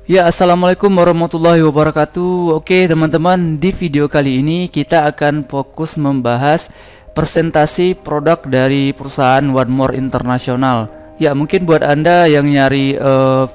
Ya, assalamualaikum warahmatullahi wabarakatuh. Oke, teman-teman, di video kali ini kita akan fokus membahas presentasi produk dari perusahaan One More International. Ya, mungkin buat Anda yang nyari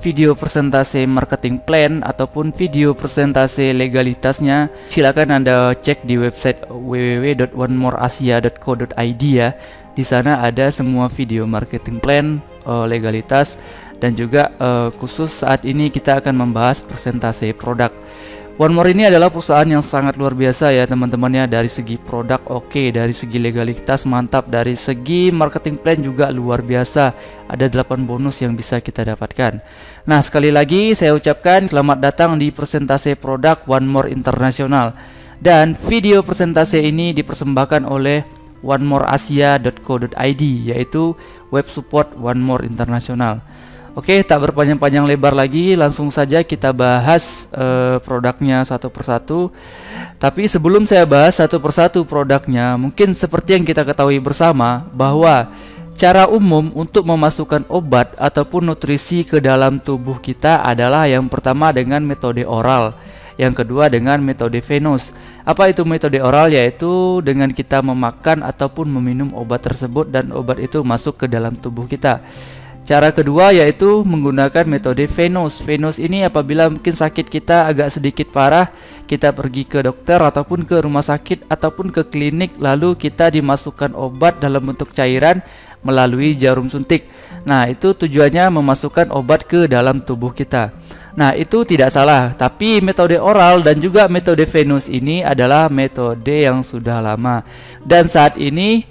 video presentasi marketing plan ataupun video presentasi legalitasnya, silakan Anda cek di website www.onemoreasia.co.id ya. Di sana ada semua video marketing plan, legalitas, dan juga khusus saat ini kita akan membahas presentasi produk. One More ini adalah perusahaan yang sangat luar biasa ya teman-teman ya. Dari segi produk oke, dari segi legalitas mantap, dari segi marketing plan juga luar biasa. Ada 8 bonus yang bisa kita dapatkan. Nah, sekali lagi saya ucapkan selamat datang di presentasi produk One More International. Dan video presentasi ini dipersembahkan oleh onemoreasia.co.id, yaitu web support One More International. Oke, tak berpanjang-panjang lebar lagi, langsung saja kita bahas produknya satu persatu. Tapi sebelum saya bahas satu persatu produknya, mungkin seperti yang kita ketahui bersama bahwa cara umum untuk memasukkan obat ataupun nutrisi ke dalam tubuh kita adalah yang pertama dengan metode oral, yang kedua dengan metode venous. Apa itu metode oral? Yaitu dengan kita memakan ataupun meminum obat tersebut dan obat itu masuk ke dalam tubuh kita. Cara kedua yaitu menggunakan metode venous. Venous ini apabila mungkin sakit kita agak sedikit parah, kita pergi ke dokter ataupun ke rumah sakit ataupun ke klinik, lalu kita dimasukkan obat dalam bentuk cairan melalui jarum suntik. Nah, itu tujuannya memasukkan obat ke dalam tubuh kita. Nah, itu tidak salah, tapi metode oral dan juga metode venous ini adalah metode yang sudah lama. Dan saat ini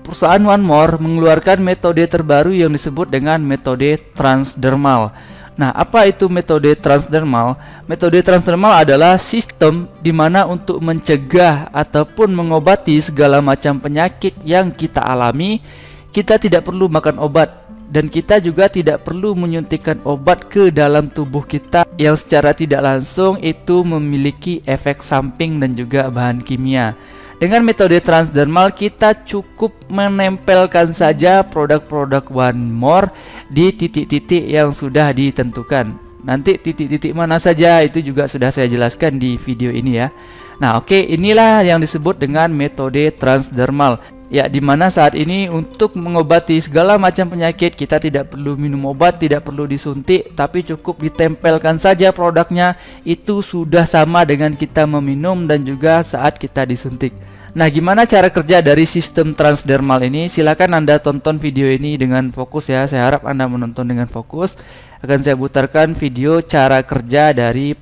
perusahaan One More mengeluarkan metode terbaru yang disebut dengan metode transdermal. Nah, apa itu metode transdermal? Metode transdermal adalah sistem di mana untuk mencegah ataupun mengobati segala macam penyakit yang kita alami, kita tidak perlu makan obat. Dan kita juga tidak perlu menyuntikkan obat ke dalam tubuh kita yang secara tidak langsung itu memiliki efek samping dan juga bahan kimia. Dengan metode transdermal kita cukup menempelkan saja produk-produk One More di titik-titik yang sudah ditentukan. Nanti titik-titik mana saja itu juga sudah saya jelaskan di video ini ya. Nah, oke, inilah yang disebut dengan metode transdermal. Ya, dimana saat ini untuk mengobati segala macam penyakit kita tidak perlu minum obat, tidak perlu disuntik, tapi cukup ditempelkan saja produknya. Itu sudah sama dengan kita meminum dan juga saat kita disuntik. Nah, gimana cara kerja dari sistem transdermal ini? Silakan Anda tonton video ini dengan fokus ya. Saya harap Anda menonton dengan fokus. Akan saya putarkan video cara kerja dari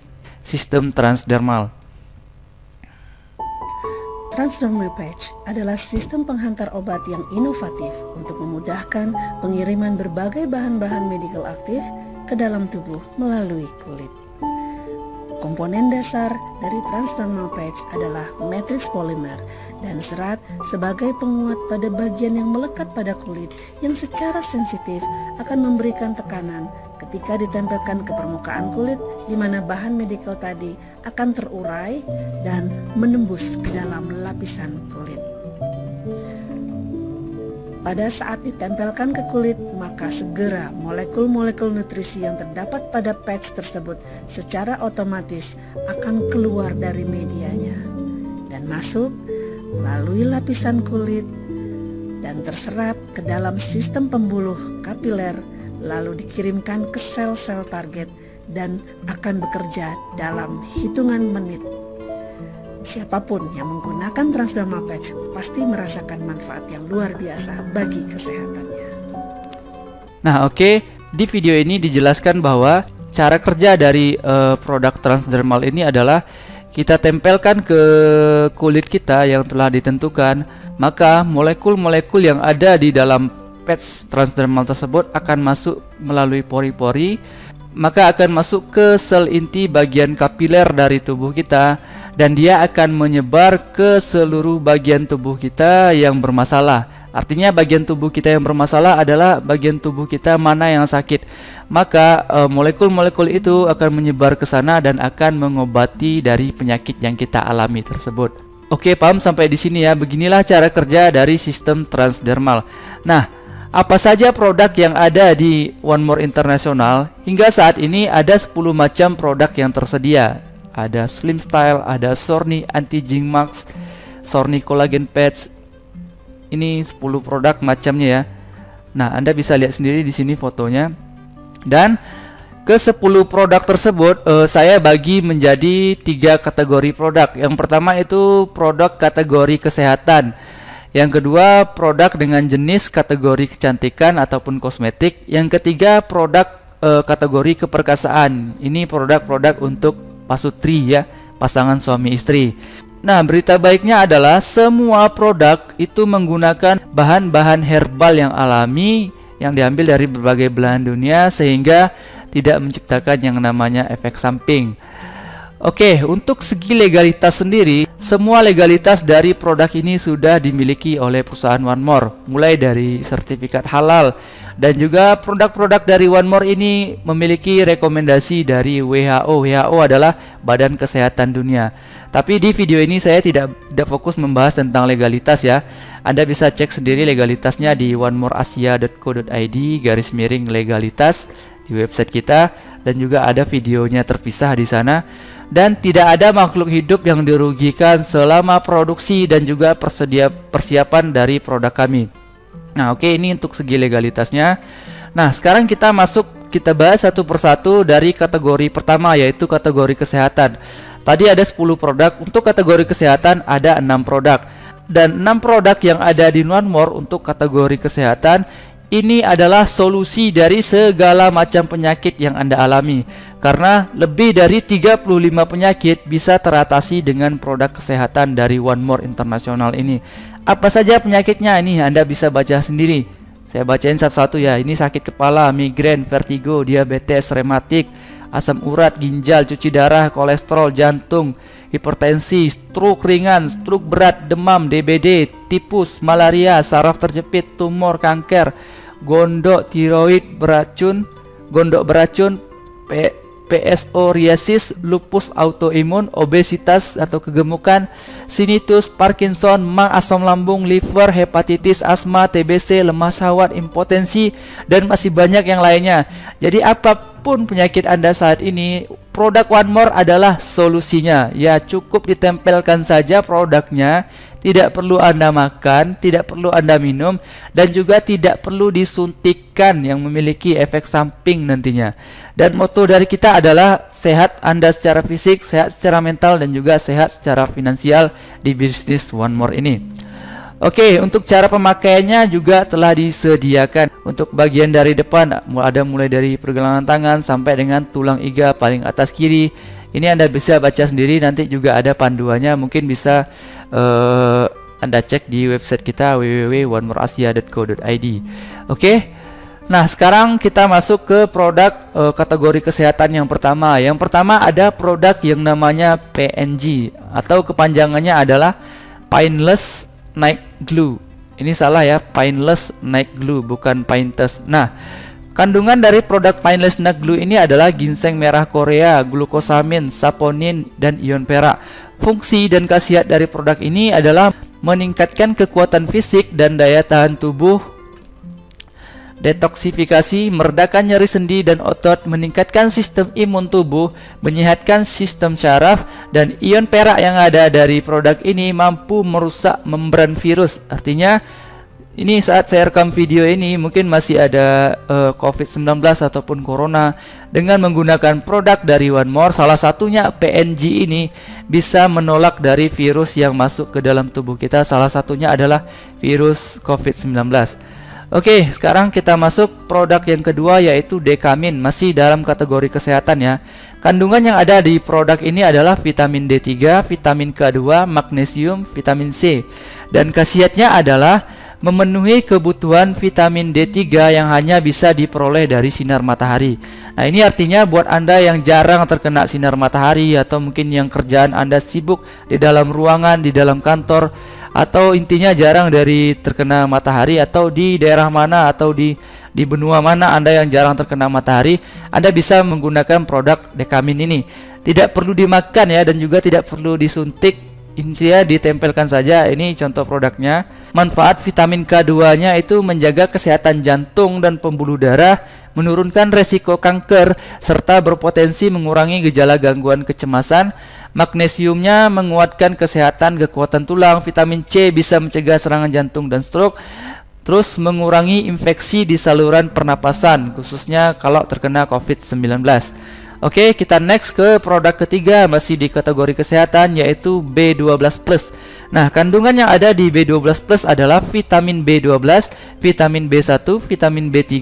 sistem transdermal. Transdermal Patch adalah sistem penghantar obat yang inovatif untuk memudahkan pengiriman berbagai bahan-bahan medikal aktif ke dalam tubuh melalui kulit. Komponen dasar dari Transdermal Patch adalah matriks polimer dan serat sebagai penguat pada bagian yang melekat pada kulit yang secara sensitif akan memberikan tekanan ketika ditempelkan ke permukaan kulit, di mana bahan medikal tadi akan terurai dan menembus ke dalam lapisan kulit. Pada saat ditempelkan ke kulit, maka segera molekul-molekul nutrisi yang terdapat pada patch tersebut secara otomatis akan keluar dari medianya dan masuk melalui lapisan kulit dan terserap ke dalam sistem pembuluh kapiler, lalu dikirimkan ke sel-sel target dan akan bekerja dalam hitungan menit. Siapapun yang menggunakan Transdermal Patch pasti merasakan manfaat yang luar biasa bagi kesehatannya. Nah, oke, di video ini dijelaskan bahwa cara kerja dari produk transdermal ini adalah kita tempelkan ke kulit kita yang telah ditentukan, maka molekul-molekul yang ada di dalam patch transdermal tersebut akan masuk melalui pori-pori, maka akan masuk ke sel inti bagian kapiler dari tubuh kita, dan dia akan menyebar ke seluruh bagian tubuh kita yang bermasalah. Artinya bagian tubuh kita yang bermasalah adalah bagian tubuh kita mana yang sakit. Maka molekul-molekul itu akan menyebar ke sana dan akan mengobati dari penyakit yang kita alami tersebut. Oke, paham sampai di sini ya. Beginilah cara kerja dari sistem transdermal. Nah, Apa saja produk yang ada di One More International? Hingga saat ini ada 10 macam produk yang tersedia. Ada Slim Style, ada Sorny Anti-Aging Max, Sorny Collagen Patch. Ini 10 produk macamnya ya. Nah, Anda bisa lihat sendiri di sini fotonya. Dan ke 10 produk tersebut saya bagi menjadi 3 kategori produk. Yang pertama itu produk kategori kesehatan. Yang kedua, produk dengan jenis kategori kecantikan ataupun kosmetik. Yang ketiga, produk kategori keperkasaan. Ini produk-produk untuk pasutri ya, pasangan suami istri. Nah, berita baiknya adalah semua produk itu menggunakan bahan-bahan herbal yang alami yang diambil dari berbagai belahan dunia sehingga tidak menciptakan yang namanya efek samping. Oke, untuk segi legalitas sendiri, semua legalitas dari produk ini sudah dimiliki oleh perusahaan One More, mulai dari sertifikat halal dan juga produk-produk dari One More ini memiliki rekomendasi dari WHO. WHO adalah Badan Kesehatan Dunia. Tapi di video ini saya tidak fokus membahas tentang legalitas ya. Anda bisa cek sendiri legalitasnya di onemoreasia.co.id/legalitas di website kita, dan juga ada videonya terpisah di sana. Dan tidak ada makhluk hidup yang dirugikan selama produksi dan juga persiapan dari produk kami. Nah, oke, ini untuk segi legalitasnya. Nah, sekarang kita bahas satu persatu dari kategori pertama, yaitu kategori kesehatan. Tadi ada 10 produk. Untuk kategori kesehatan ada 6 produk. Dan 6 produk yang ada di One More untuk kategori kesehatan ini adalah solusi dari segala macam penyakit yang Anda alami. Karena lebih dari 35 penyakit bisa teratasi dengan produk kesehatan dari One More International ini. Apa saja penyakitnya ini Anda bisa baca sendiri. Saya bacain satu-satu ya. Ini sakit kepala, migrain, vertigo, diabetes, rematik, asam urat, ginjal, cuci darah, kolesterol, jantung, hipertensi, stroke ringan, stroke berat, demam, DBD, tipus, malaria, saraf terjepit, tumor, kanker, gondok tiroid beracun, psoriasis, lupus autoimun, obesitas atau kegemukan, tinnitus, Parkinson, asam lambung, liver, hepatitis, asma, TBC, lemah syahwat, impotensi, dan masih banyak yang lainnya. Jadi apapun penyakit Anda saat ini, produk One More adalah solusinya. Ya, cukup ditempelkan saja produknya, tidak perlu Anda makan, tidak perlu Anda minum, dan juga tidak perlu disuntikkan yang memiliki efek samping nantinya. Dan moto dari kita adalah sehat Anda secara fisik, sehat secara mental, dan juga sehat secara finansial di bisnis One More ini. Oke, untuk cara pemakaiannya juga telah disediakan. Untuk bagian dari depan ada mulai dari pergelangan tangan sampai dengan tulang iga paling atas kiri. Ini Anda bisa baca sendiri, nanti juga ada panduannya, mungkin bisa Anda cek di website kita www.onemoreasia.co.id. Oke. Nah, sekarang kita masuk ke produk kategori kesehatan yang pertama. Yang pertama ada produk yang namanya PNG atau kepanjangannya adalah Painless Night Glue. Ini salah ya, Painless Night Glue bukan Painless. Nah, kandungan dari produk Painless Night Glue ini adalah ginseng merah Korea, glukosamin, saponin, dan ion perak. Fungsi dan khasiat dari produk ini adalah meningkatkan kekuatan fisik dan daya tahan tubuh, detoksifikasi, meredakan nyeri sendi dan otot, meningkatkan sistem imun tubuh, menyehatkan sistem syaraf, dan ion perak yang ada dari produk ini mampu merusak membran virus. Artinya ini saat saya rekam video ini mungkin masih ada COVID-19 ataupun Corona. Dengan menggunakan produk dari One More, salah satunya PNG ini bisa menolak dari virus yang masuk ke dalam tubuh kita. Salah satunya adalah virus COVID-19. Oke, sekarang kita masuk produk yang kedua, yaitu Dekamin, masih dalam kategori kesehatan ya. Kandungan yang ada di produk ini adalah vitamin D3, vitamin K2, magnesium, vitamin C. Dan khasiatnya adalah memenuhi kebutuhan vitamin D3 yang hanya bisa diperoleh dari sinar matahari. Nah, ini artinya buat Anda yang jarang terkena sinar matahari, atau mungkin yang kerjaan Anda sibuk di dalam ruangan, di dalam kantor, atau intinya jarang dari terkena matahari, atau di daerah mana atau di benua mana Anda yang jarang terkena matahari, Anda bisa menggunakan produk Dekamin ini. Tidak perlu dimakan ya, dan juga tidak perlu disuntik. ini ya ditempelkan saja. Ini contoh produknya. Manfaat vitamin K2-nya itu menjaga kesehatan jantung dan pembuluh darah, menurunkan resiko kanker, serta berpotensi mengurangi gejala gangguan kecemasan. Magnesiumnya menguatkan kesehatan kekuatan tulang. Vitamin C bisa mencegah serangan jantung dan stroke. Terus mengurangi infeksi di saluran pernapasan, khususnya kalau terkena COVID-19. Oke, kita next ke produk ketiga, masih di kategori kesehatan, yaitu B12+. Nah, kandungan yang ada di B12+ adalah vitamin B12, vitamin B1, vitamin B3,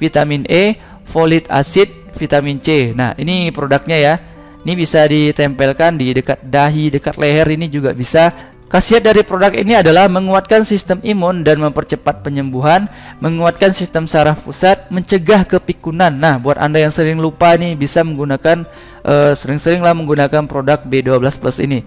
vitamin E, folit acid, vitamin C. Nah, ini produknya ya. Ini bisa ditempelkan di dekat dahi, dekat leher, ini juga bisa. Khasiat dari produk ini adalah menguatkan sistem imun dan mempercepat penyembuhan, menguatkan sistem saraf pusat, mencegah kepikunan. Nah, buat Anda yang sering lupa nih, bisa menggunakan sering-seringlah menggunakan produk B12+ ini.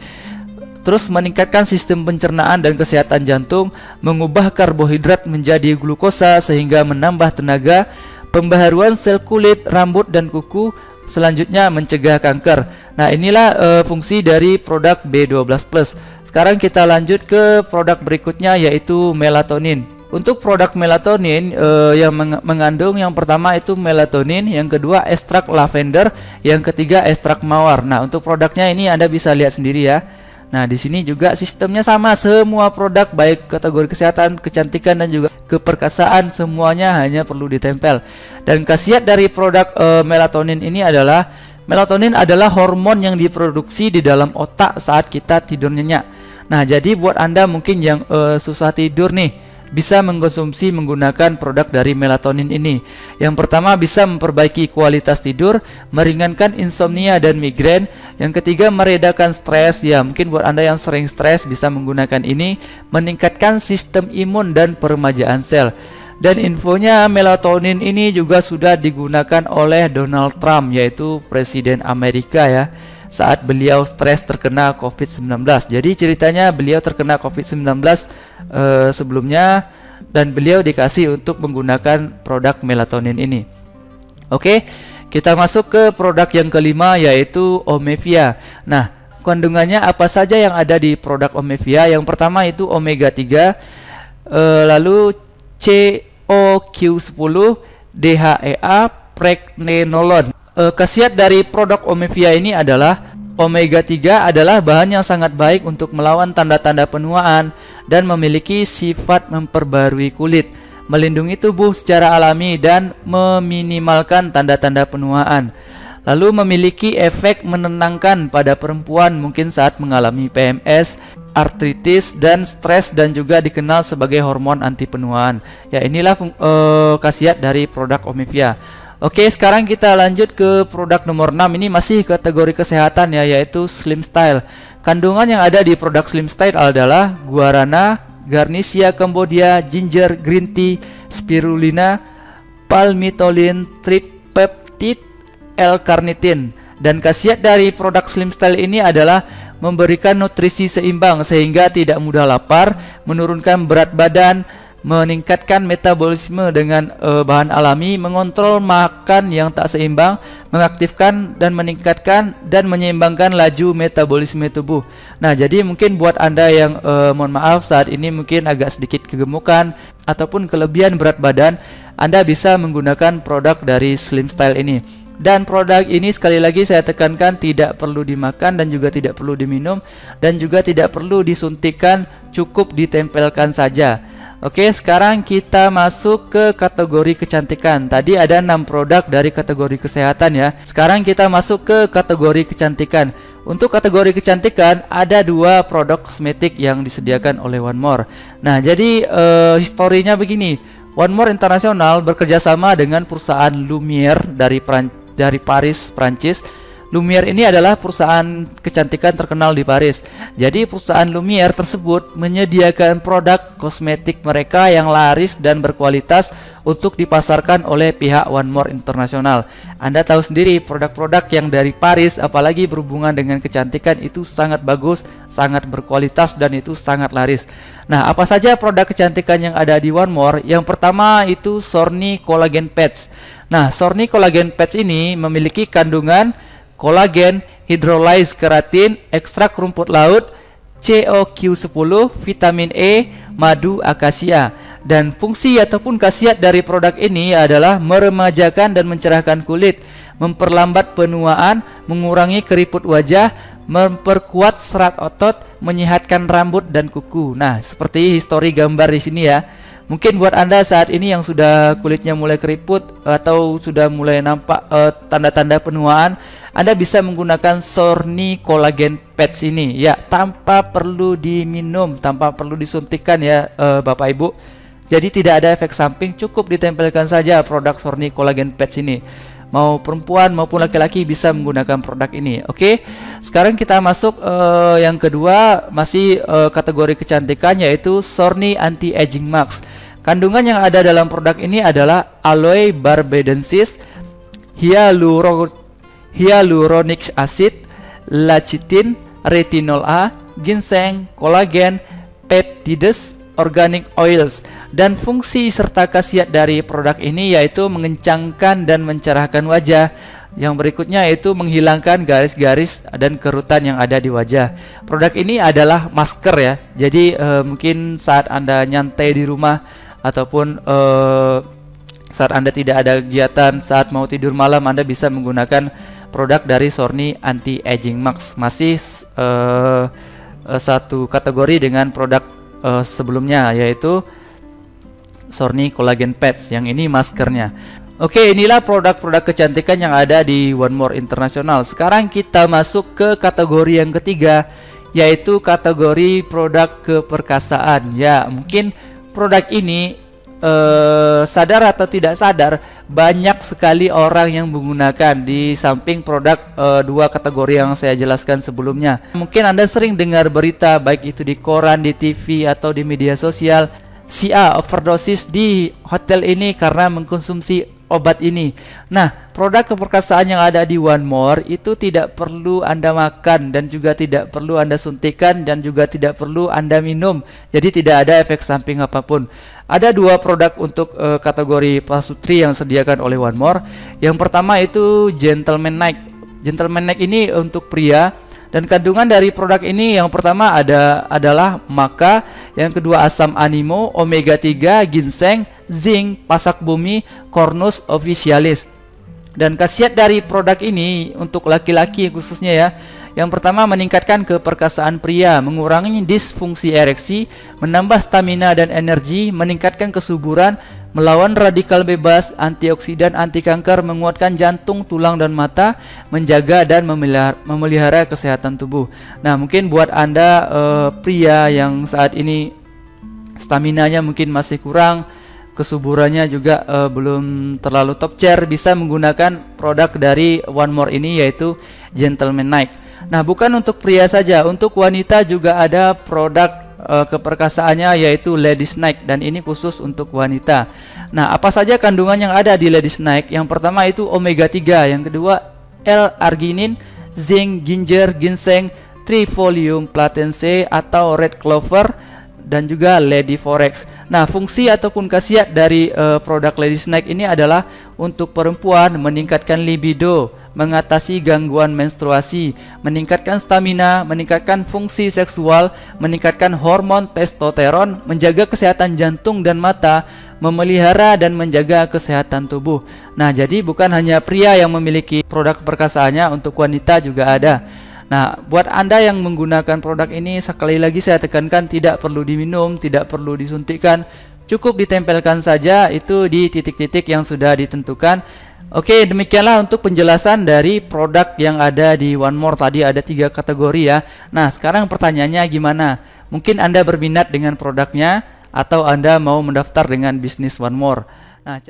Terus meningkatkan sistem pencernaan dan kesehatan jantung, mengubah karbohidrat menjadi glukosa sehingga menambah tenaga, pembaharuan sel kulit, rambut dan kuku. Selanjutnya mencegah kanker. Nah, inilah fungsi dari produk B12+. Sekarang kita lanjut ke produk berikutnya, yaitu melatonin. Untuk produk melatonin yang mengandung, yang pertama itu melatonin, yang kedua ekstrak lavender, yang ketiga ekstrak mawar. Nah, untuk produknya ini Anda bisa lihat sendiri ya. Nah, di sini juga sistemnya sama, semua produk baik kategori kesehatan, kecantikan dan juga keperkasaan semuanya hanya perlu ditempel. Dan khasiat dari produk melatonin ini adalah melatonin adalah hormon yang diproduksi di dalam otak saat kita tidur nyenyak. Nah, jadi buat Anda mungkin yang susah tidur nih, bisa mengkonsumsi menggunakan produk dari melatonin ini. Yang pertama bisa memperbaiki kualitas tidur, meringankan insomnia dan migrain. Yang ketiga meredakan stres. Ya, mungkin buat Anda yang sering stres bisa menggunakan ini, meningkatkan sistem imun dan peremajaan sel. Dan infonya, melatonin ini juga sudah digunakan oleh Donald Trump, yaitu Presiden Amerika ya, saat beliau stres terkena COVID-19. Jadi ceritanya beliau terkena COVID-19 sebelumnya, dan beliau dikasih untuk menggunakan produk melatonin ini. Oke, kita masuk ke produk yang kelima, yaitu Omevia. Nah, kandungannya apa saja yang ada di produk Omevia? Yang pertama itu omega 3, lalu CoQ10, DHEA, pregnenolon. Khasiat dari produk Omevia ini adalah omega 3 adalah bahan yang sangat baik untuk melawan tanda-tanda penuaan dan memiliki sifat memperbarui kulit, melindungi tubuh secara alami dan meminimalkan tanda-tanda penuaan. Lalu memiliki efek menenangkan pada perempuan mungkin saat mengalami PMS, artritis dan stres, dan juga dikenal sebagai hormon anti penuaan. Ya, inilah khasiat dari produk Omevia. Oke, sekarang kita lanjut ke produk nomor 6. Ini masih kategori kesehatan ya, yaitu Slim Style. Kandungan yang ada di produk Slim Style adalah guarana, Garnicia cambodia, ginger, green tea, spirulina, palmitolin, tripeptide, L-carnitin. Dan khasiat dari produk Slim Style ini adalah memberikan nutrisi seimbang sehingga tidak mudah lapar, menurunkan berat badan, meningkatkan metabolisme dengan bahan alami, mengontrol makan yang tak seimbang, mengaktifkan dan meningkatkan dan menyeimbangkan laju metabolisme tubuh. Nah, jadi mungkin buat Anda yang mohon maaf saat ini mungkin agak sedikit kegemukan ataupun kelebihan berat badan, Anda bisa menggunakan produk dari Slim Style ini. Dan produk ini sekali lagi saya tekankan tidak perlu dimakan dan juga tidak perlu diminum dan juga tidak perlu disuntikan, cukup ditempelkan saja. Oke, sekarang kita masuk ke kategori kecantikan. Tadi ada 6 produk dari kategori kesehatan ya. Sekarang kita masuk ke kategori kecantikan. Untuk kategori kecantikan ada 2 produk kosmetik yang disediakan oleh One More. Nah, jadi historinya begini. One More International bekerjasama dengan perusahaan Lumiere dari Paris, Prancis. Lumiere ini adalah perusahaan kecantikan terkenal di Paris. Jadi perusahaan Lumiere tersebut menyediakan produk kosmetik mereka yang laris dan berkualitas untuk dipasarkan oleh pihak One More International. Anda tahu sendiri produk-produk yang dari Paris apalagi berhubungan dengan kecantikan itu sangat bagus, sangat berkualitas dan itu sangat laris. Nah, apa saja produk kecantikan yang ada di One More? Yang pertama itu Sorny Collagen Patch. Nah, Sorny Collagen Patch ini memiliki kandungan kolagen, hidrolyze keratin, ekstrak rumput laut, CoQ10, vitamin E, madu akasia. Dan fungsi ataupun khasiat dari produk ini adalah meremajakan dan mencerahkan kulit, memperlambat penuaan, mengurangi keriput wajah, memperkuat serat otot, menyehatkan rambut dan kuku. Nah, seperti histori gambar di sini ya. Mungkin buat Anda saat ini yang sudah kulitnya mulai keriput atau sudah mulai nampak tanda-tanda penuaan, Anda bisa menggunakan Sorni Collagen Patch ini ya, tanpa perlu diminum, tanpa perlu disuntikan ya Bapak Ibu. Jadi tidak ada efek samping, cukup ditempelkan saja produk Sorni Collagen Patch ini. Mau perempuan maupun laki-laki bisa menggunakan produk ini. Oke, sekarang kita masuk yang kedua, masih kategori kecantikan, yaitu Sorni Anti Aging Max. Kandungan yang ada dalam produk ini adalah aloe barbadensis, hyaluronic acid, lecithin, retinol A, ginseng, kolagen, peptides, organic oils. Dan fungsi serta khasiat dari produk ini yaitu mengencangkan dan mencerahkan wajah. Yang berikutnya yaitu menghilangkan garis-garis dan kerutan yang ada di wajah. Produk ini adalah masker ya. Jadi mungkin saat Anda nyantai di rumah ataupun saat Anda tidak ada kegiatan, saat mau tidur malam, Anda bisa menggunakan produk dari Sorni Anti Aging Max. Masih satu kategori dengan produk sebelumnya, yaitu Sorni Collagen Patch. Yang ini maskernya. Oke, inilah produk-produk kecantikan yang ada di One More International. Sekarang kita masuk ke kategori yang ketiga, yaitu kategori produk keperkasaan. Ya, mungkin produk ini sadar atau tidak sadar, banyak sekali orang yang menggunakan di samping produk dua kategori yang saya jelaskan sebelumnya. Mungkin Anda sering dengar berita, baik itu di koran, di TV, atau di media sosial, si A overdosis di hotel ini karena mengkonsumsi obat ini. Nah, produk keperkasaan yang ada di One More itu tidak perlu Anda makan dan juga tidak perlu Anda suntikan dan juga tidak perlu Anda minum. Jadi tidak ada efek samping apapun. Ada dua produk untuk kategori pasutri yang disediakan oleh One More. Yang pertama itu Gentleman Night. Gentleman Night ini untuk pria. Dan kandungan dari produk ini yang pertama adalah maca, yang kedua asam animo, omega 3, ginseng, zinc, pasak bumi, cornus officinalis. Dan khasiat dari produk ini untuk laki-laki khususnya ya. Yang pertama meningkatkan keperkasaan pria, mengurangi disfungsi ereksi, menambah stamina dan energi, meningkatkan kesuburan, melawan radikal bebas, antioksidan, anti kanker, menguatkan jantung, tulang dan mata, menjaga dan memelihara kesehatan tubuh. Nah, mungkin buat Anda pria yang saat ini staminanya mungkin masih kurang, kesuburannya juga belum terlalu top tier, bisa menggunakan produk dari One More ini, yaitu Gentleman Night. Nah, bukan untuk pria saja, untuk wanita juga ada produk keperkasaannya, yaitu Ladies Night, dan ini khusus untuk wanita. Nah, apa saja kandungan yang ada di Ladies Night? Yang pertama itu omega 3, yang kedua L-arginin, zinc, ginger, ginseng, trifolium platense atau red clover, dan juga Lady Forex. Nah, fungsi ataupun khasiat dari produk Ladies Night ini adalah untuk perempuan, meningkatkan libido, mengatasi gangguan menstruasi, meningkatkan stamina, meningkatkan fungsi seksual, meningkatkan hormon testosteron, menjaga kesehatan jantung dan mata, memelihara dan menjaga kesehatan tubuh. Nah, jadi bukan hanya pria yang memiliki produk perkasaannya, untuk wanita juga ada. Nah, buat Anda yang menggunakan produk ini, sekali lagi saya tekankan, tidak perlu diminum, tidak perlu disuntikkan, cukup ditempelkan saja itu di titik-titik yang sudah ditentukan. Oke, demikianlah untuk penjelasan dari produk yang ada di One More. Tadi ada 3 kategori ya. Nah, sekarang pertanyaannya gimana? Mungkin Anda berminat dengan produknya atau Anda mau mendaftar dengan bisnis One More. Nah,